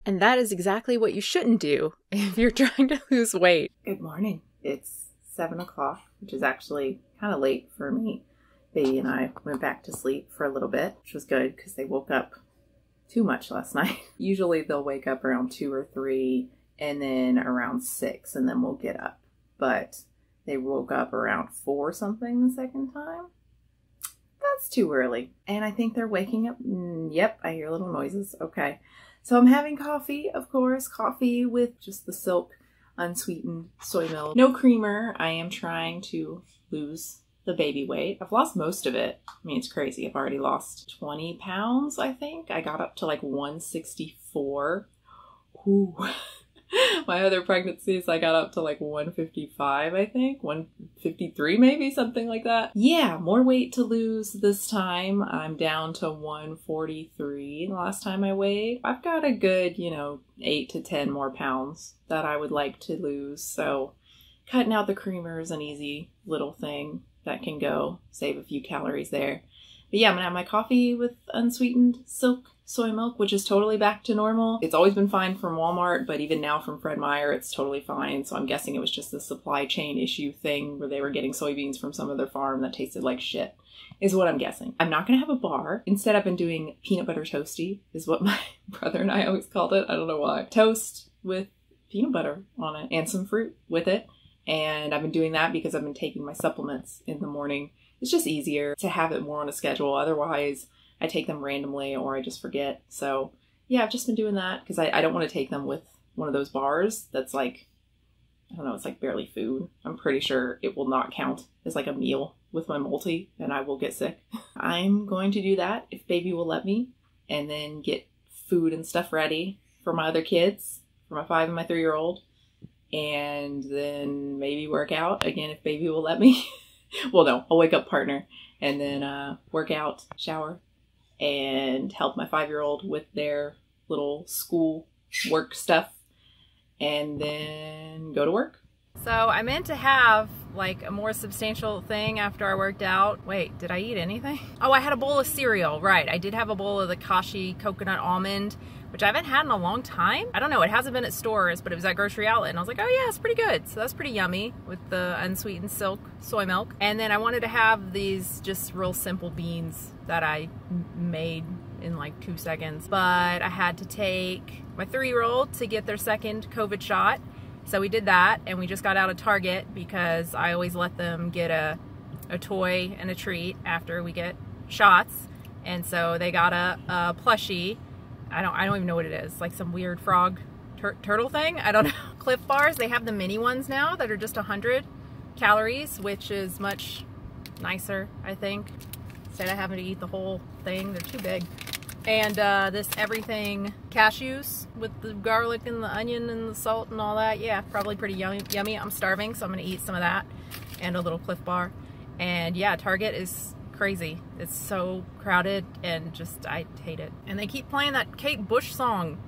And that is exactly what you shouldn't do if you're trying to lose weight. Good morning. It's 7 o'clock, which is actually kind of late for me. Baby and I went back to sleep for a little bit, which was good because they woke up too much last night. Usually they'll wake up around 2 or 3 and then around 6 and then we'll get up. But they woke up around 4 something the second time. That's too early. And I think they're waking up. Yep, I hear little noises. Okay. So I'm having coffee, of course. Coffee with just the Silk unsweetened soy milk. No creamer. I am trying to lose the baby weight. I've lost most of it. I mean, it's crazy. I've already lost 20 pounds, I think. I got up to like 164. Ooh. My other pregnancies, I got up to like 155, I think. 153 maybe, something like that. Yeah, more weight to lose this time. I'm down to 143 the last time I weighed. I've got a good, 8 to 10 more pounds that I would like to lose. So cutting out the creamer is an easy little thing that can go. Save a few calories there. But yeah, I'm gonna have my coffee with unsweetened Silk soy milk, which is totally back to normal. It's always been fine from Walmart, but even now from Fred Meyer, it's totally fine. So I'm guessing it was just a supply chain issue thing where they were getting soybeans from some other farm that tasted like shit, is what I'm guessing. I'm not gonna have a bar. Instead, I've been doing peanut butter toasty, is what my brother and I always called it. I don't know why. Toast with peanut butter on it and some fruit with it. And I've been doing that because I've been taking my supplements in the morning. It's just easier to have it more on a schedule. Otherwise, I take them randomly or I just forget. So yeah, I've just been doing that because I don't want to take them with one of those bars that's like, I don't know, it's like barely food. I'm pretty sure it will not count as like a meal with my multi and I will get sick. I'm going to do that if baby will let me, and then get food and stuff ready for my other kids, for my 5 and my 3-year-old. And then maybe work out again if baby will let me. Well, no, I'll wake up partner and then work out, shower, and help my 5-year-old with their little school work stuff, and then go to work. So I meant to have like a more substantial thing after I worked out. Wait, did I eat anything? Oh, I had a bowl of cereal, right. I did have a bowl of the Kashi coconut almond, which I haven't had in a long time. I don't know, it hasn't been at stores, but it was at Grocery Outlet, and I was like, oh yeah, it's pretty good. So that's pretty yummy with the unsweetened Silk soy milk. And then I wanted to have these just real simple beans that I made in like 2 seconds. But I had to take my 3-year-old to get their second COVID shot. So we did that, and we just got out of Target because I always let them get a toy and a treat after we get shots. And so they got a plushie. I don't even know what it is, like some weird frog turtle thing. I don't know. Cliff bars, they have the mini ones now that are just 100 calories, which is much nicer, I think. Instead of having to eat the whole thing, they're too big. And this everything cashews with the garlic and the onion and the salt and all that. Yeah, probably pretty yummy. I'm starving, so I'm gonna eat some of that and a little Cliff bar. And yeah, Target is crazy. It's so crowded and just, I hate it. And they keep playing that Kate Bush song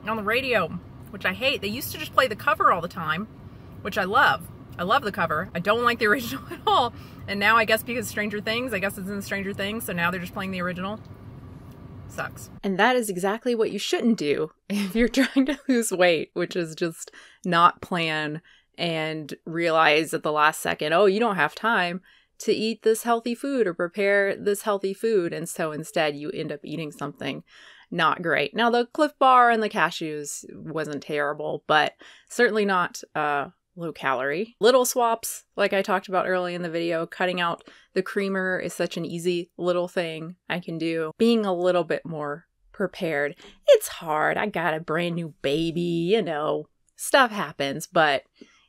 on the radio, which I hate. They used to just play the cover all the time, which I love. I love the cover. I don't like the original at all. And now I guess because Stranger Things, I guess it's in Stranger Things, so now they're just playing the original. Sucks. And that is exactly what you shouldn't do if you're trying to lose weight, which is just not plan and realize at the last second, oh, you don't have time to eat this healthy food or prepare this healthy food. And so instead you end up eating something not great. Now the Cliff Bar and the cashews wasn't terrible, but certainly not low calorie. Little swaps, like I talked about early in the video, cutting out the creamer is such an easy little thing I can do. Being a little bit more prepared. It's hard. I got a brand new baby, stuff happens, but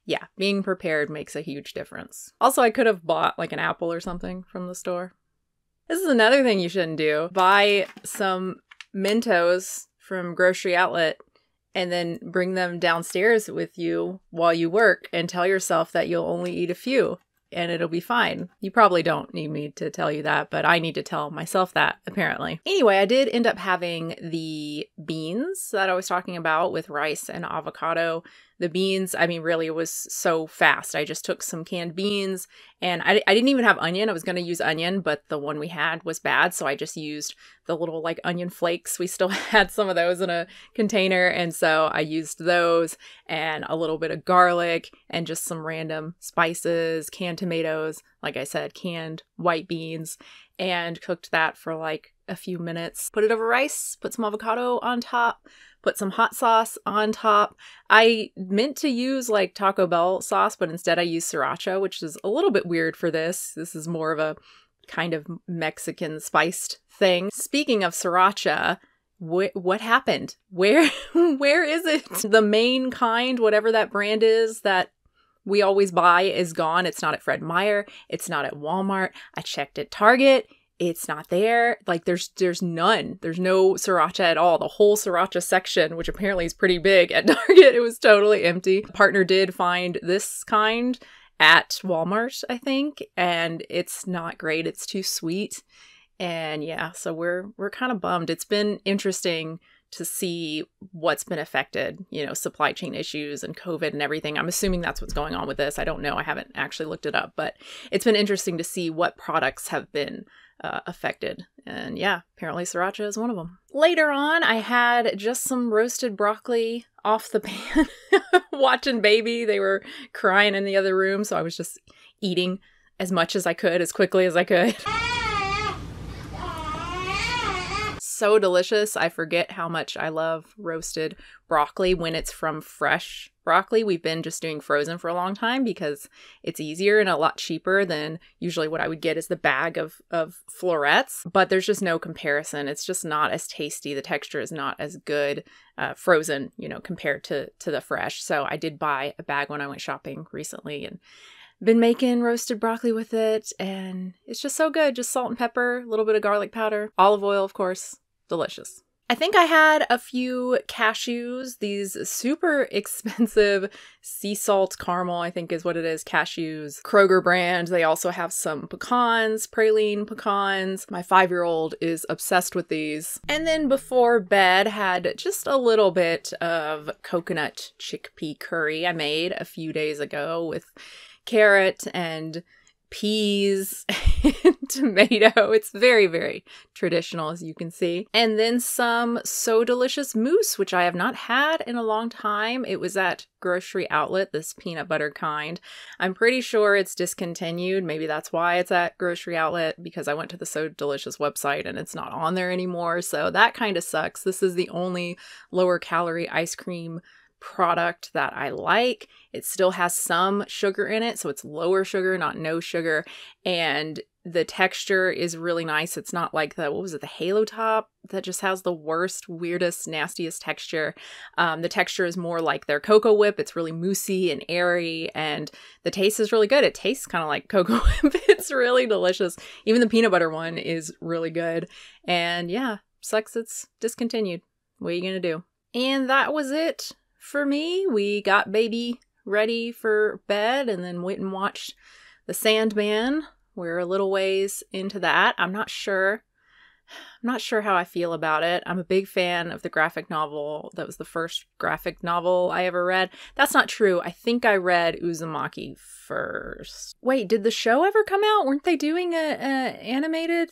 yeah, being prepared makes a huge difference. Also, I could have bought like an apple or something from the store. This is another thing you shouldn't do. Buy some Mentos from Grocery Outlet and then bring them downstairs with you while you work and tell yourself that you'll only eat a few and it'll be fine. You probably don't need me to tell you that, but I need to tell myself that, apparently. Anyway, I did end up having the beans that I was talking about with rice and avocado The beans, I mean, really, it was so fast. I just took some canned beans, and I didn't even have onion. I was going to use onion, but the one we had was bad, so I just used the little like onion flakes. We still had some of those in a container, and so I used those and a little bit of garlic and just some random spices, canned tomatoes, like I said, canned white beans, and cooked that for like a few minutes. Put it over rice, put some avocado on top, put some hot sauce on top. I meant to use like Taco Bell sauce, but instead I used sriracha, which is a little bit weird for this. This is more of a kind of Mexican spiced thing. Speaking of sriracha, what happened? Where is it? The main kind, whatever that brand is that we always buy, is gone. It's not at Fred Meyer. It's not at Walmart. I checked at Target. It's not there. Like there's none. There's no sriracha at all. The whole sriracha section, which apparently is pretty big at Target, it was totally empty. Partner did find this kind at Walmart, I think, and it's not great. It's too sweet. And yeah, so we're kind of bummed. It's been interesting to see what's been affected, you know, supply chain issues and COVID and everything. I'm assuming that's what's going on with this. I don't know. I haven't actually looked it up, but it's been interesting to see what products have been affected. And yeah, apparently sriracha is one of them. Later on, I had just some roasted broccoli off the pan, watching baby. They were crying in the other room, so I was just eating as much as I could, as quickly as I could. So delicious. I forget how much I love roasted broccoli when it's from fresh broccoli. We've been just doing frozen for a long time because it's easier and a lot cheaper than usually what I would get is the bag of florets. But there's just no comparison. It's just not as tasty. The texture is not as good frozen, you know, compared to the fresh. So I did buy a bag when I went shopping recently and been making roasted broccoli with it. And it's just so good. Just salt and pepper, a little bit of garlic powder, olive oil, of course. Delicious. I think I had a few cashews, these super expensive sea salt caramel, I think is what it is, cashews, Kroger brand. They also have some pecans, praline pecans. My 5-year-old is obsessed with these. And then before bed, had just a little bit of coconut chickpea curry I made a few days ago with carrot and peas and tomato. It's very, very traditional, as you can see. And then some So Delicious mousse, which I have not had in a long time. It was at Grocery Outlet, this peanut butter kind. I'm pretty sure it's discontinued. Maybe that's why it's at Grocery Outlet, because I went to the So Delicious website and it's not on there anymore. So that kind of sucks. This is the only lower calorie ice cream product that I like. It still has some sugar in it, so it's lower sugar, not no sugar, and the texture is really nice. It's not like the, what was it, the Halo Top that just has the worst, weirdest, nastiest texture. The texture is more like their Cocoa Whip. It's really moussey and airy, and the taste is really good. It tastes kind of like Cocoa Whip. It's really delicious. Even the peanut butter one is really good. And yeah, sucks it's discontinued. What are you gonna do? And that was it for me. We got baby ready for bed and then went and watched the Sandman. We're a little ways into that. I'm not sure how I feel about it. I'm a big fan of the graphic novel. That was the first graphic novel I ever read. That's not true. I think I read Uzumaki first. Wait, did the show ever come out? Weren't they doing a animated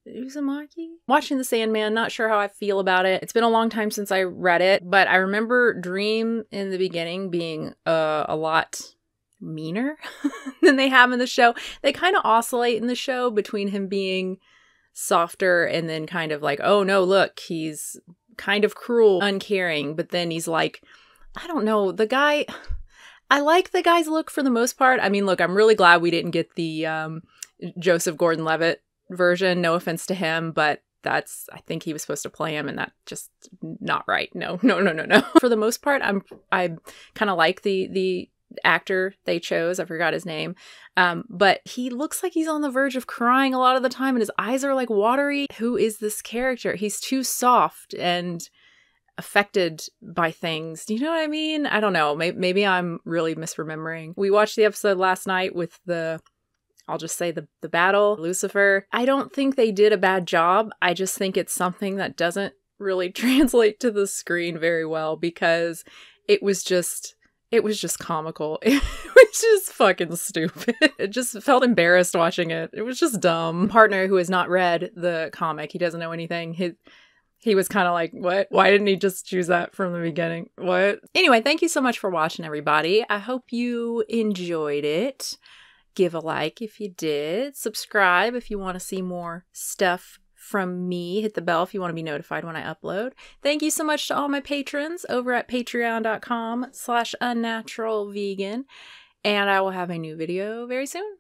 Uzumaki? Watching the Sandman, not sure how I feel about it. It's been a long time since I read it, but I remember Dream in the beginning being a lot meaner than they have in the show. They kind of oscillate in the show between him being softer and then kind of like, oh no, look, he's kind of cruel, uncaring, but then he's like, I don't know, the guy, I like the guy's look for the most part. I mean, look, I'm really glad we didn't get the Joseph Gordon-Levitt version. No offense to him, but that's, I think he was supposed to play him, and that's just not right. No. For the most part, I kind of like the actor they chose. I forgot his name. But he looks like he's on the verge of crying a lot of the time, and his eyes are like watery. Who is this character? He's too soft and affected by things. Do you know what I mean? I don't know. Maybe I'm really misremembering. We watched the episode last night with I'll just say the battle, Lucifer. I don't think they did a bad job. I just think it's something that doesn't really translate to the screen very well, because it was just It was just comical. It was just fucking stupid. It just felt embarrassed watching it. It was just dumb. Partner who has not read the comic, he doesn't know anything. He was kind of like, what? Why didn't he just choose that from the beginning? What? Anyway, thank you so much for watching, everybody. I hope you enjoyed it. Give a like if you did. Subscribe if you want to see more stuff from me. Hit the bell if you want to be notified when I upload. Thank you so much to all my patrons over at patreon.com/unnaturalvegan. And I will have a new video very soon.